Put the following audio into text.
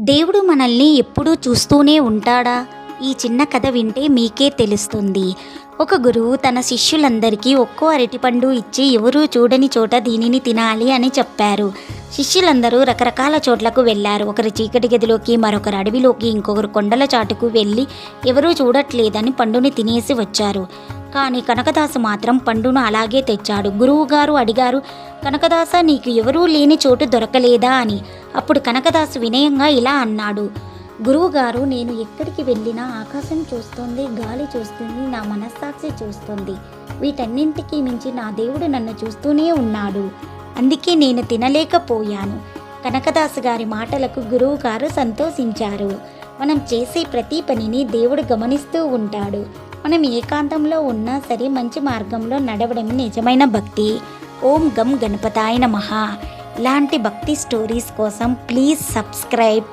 దేవుడు మనల్ని ఎప్పుడూ చూస్తూనే ఉంటాడా? ఈ చిన్న కథ వింటే మీకే తెలుస్తుంది. ఒక గురువు తన శిష్యులందరికీ ఒక్కో అరటిపండు ఇచ్చి ఎవరూ చూడని చోట దీనిని తినాలి అని చెప్పారు. శిష్యులందరూ రకరకాల చోట్లకు వెళ్ళారు. ఒకరు చీకటి గదిలోకి, మరొకరు అడవిలోకి, ఇంకొకరు కొండల చాటుకు వెళ్ళి ఎవరూ చూడట్లేదని పండుని తినేసి వచ్చారు. కానీ కనకదాసు మాత్రం పండును అలాగే తెచ్చాడు. గురువుగారు అడిగారు, కనకదాస, నీకు ఎవరూ లేని చోటు దొరకలేదా అని. అప్పుడు కనకదాసు వినయంగా ఇలా అన్నాడు, గురువుగారు, నేను ఎక్కడికి వెళ్ళినా ఆకాశం చూస్తుంది, గాలి చూస్తుంది, నా మనస్సాక్షి చూస్తుంది. వీటన్నింటికీ మించి నా దేవుడు నన్ను చూస్తూనే ఉన్నాడు. అందుకే నేను తినలేకపోయాను. కనకదాసు గారి మాటలకు గురువుగారు సంతోషించారు. మనం చేసే ప్రతి పనిని దేవుడు గమనిస్తూ ఉంటాడు. మనం ఏకాంతంలో ఉన్నా సరే మంచి మార్గంలో నడవడం నిజమైన భక్తి. ఓం గం గణపతాయ నమః. ఇలాంటి భక్తి స్టోరీస్ కోసం ప్లీజ్ సబ్స్క్రైబ్.